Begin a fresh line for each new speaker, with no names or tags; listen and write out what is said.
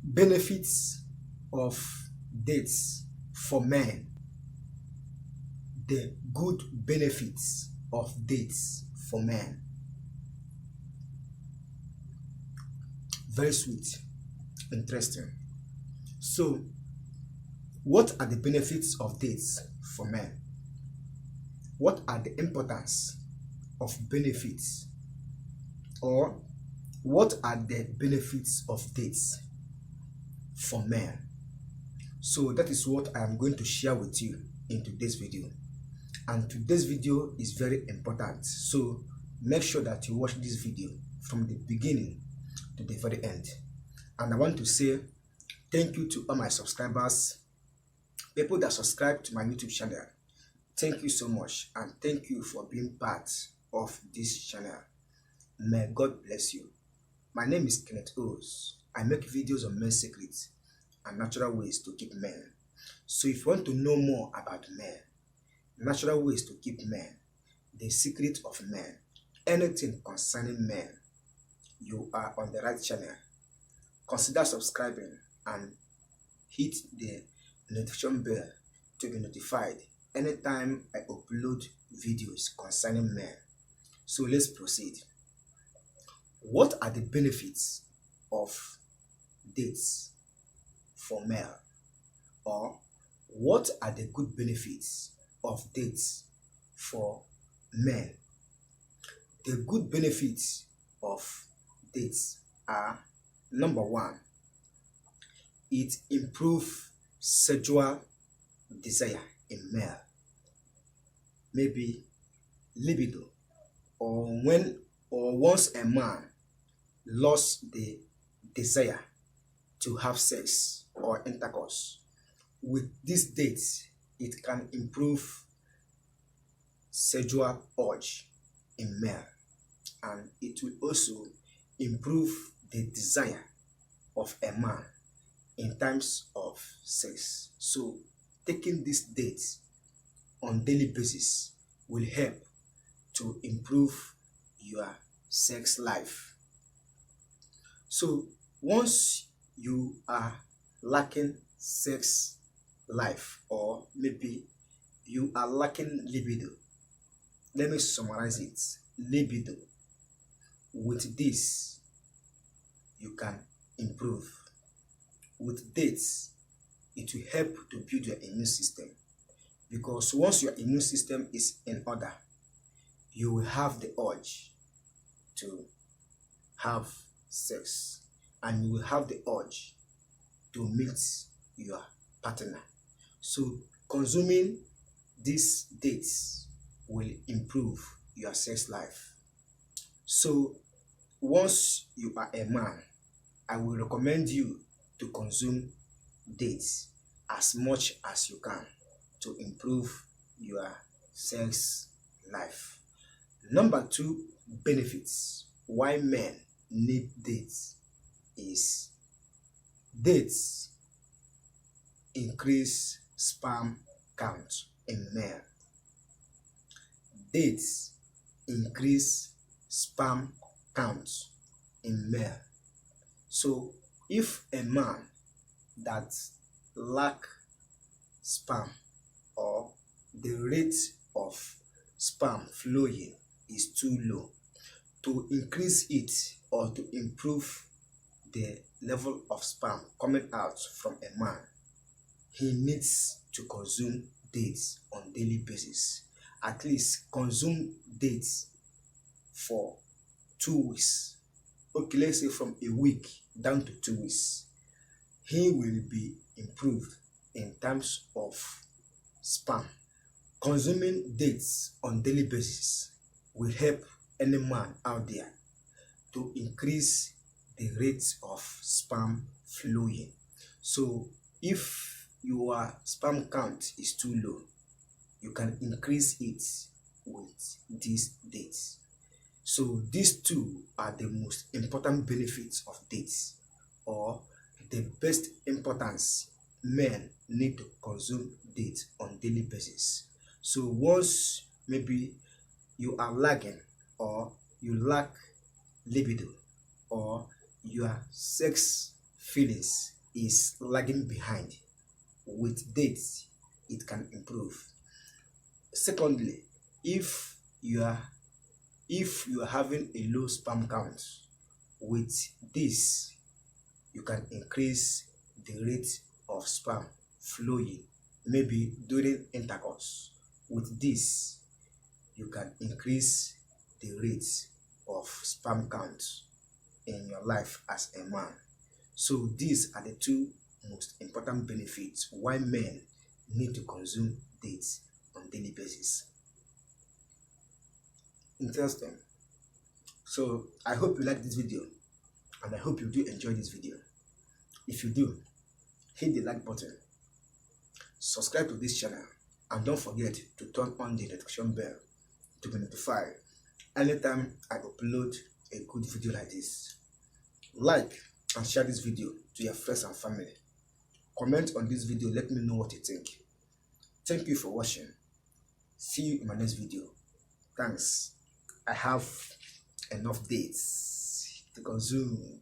Benefits of dates for men. The good benefits of dates for men. Very sweet, interesting. So, what are the benefits of dates for men? What are the importance of benefits, or what are the benefits of dates for men? So that is what I am going to share with you in today's video. And today's video is very important, so make sure that you watch this video from the beginning to the very end. And I want to say thank you to all my subscribers, people that subscribe to my YouTube channel. Thank you so much, and thank you for being part of this channel. May God bless you. My name is Kenneth Os. I make videos on men's secrets and natural ways to keep men. So if you want to know more about men, natural ways to keep men, the secret of men, anything concerning men, you are on the right channel. Consider subscribing and hit the notification bell to be notified anytime I upload videos concerning men. So let's proceed. What are the benefits of dates for male? Or what are the good benefits of dates for men? The good benefits of dates are: number one, it improves sexual desire in male, maybe libido, or once a man lost the desire to have sex or intercourse. With these dates, it can improve sexual urge in male, and it will also improve the desire of a man in terms of sex. So taking these dates on daily basis will help to improve your sex life. So once you are lacking sex life, or maybe you are lacking libido, let me summarize it: libido. With this, you can improve. With dates, it will help to build your immune system, because once your immune system is in order, you will have the urge to have sex, and you will have the urge to meet your partner. So consuming these dates will improve your sex life. So once you are a man, I will recommend you to consume dates as much as you can to improve your sex life. Number two benefits why men need dates is: dates increase sperm count in men. Dates increase sperm count in male. So if a man that lack sperm, or the rate of sperm flowing is too low, to increase it or to improve the level of sperm coming out from a man, he needs to consume dates on daily basis. At least consume dates for 2 weeks. Okay, let's say from a week down to 2 weeks. He will be improved in terms of sperm. Consuming dates on daily basis will help any man out there to increase the rate of sperm flowing. So if your sperm count is too low, you can increase it with these dates. So these two are the most important benefits of dates, or the best importance men need to consume dates on daily basis. So once maybe you are lagging, or you lack libido, or your sex feelings is lagging behind. With dates, it can improve. Secondly, if you are having a low sperm count, with this you can increase the rate of sperm flowing, maybe during intercourse. With this you can increase the rate of sperm count in your life as a man. So these are the two most important benefits why men need to consume dates on daily basis. Interesting. So I hope you like this video, and I hope you do enjoy this video. If you do, hit the like button, subscribe to this channel, and don't forget to turn on the notification bell to be notified anytime I upload a good video like this. Like and share this video to your friends and family. Comment on this video, let me know what you think. Thank you for watching. See you in my next video. Thanks. I have enough dates to consume.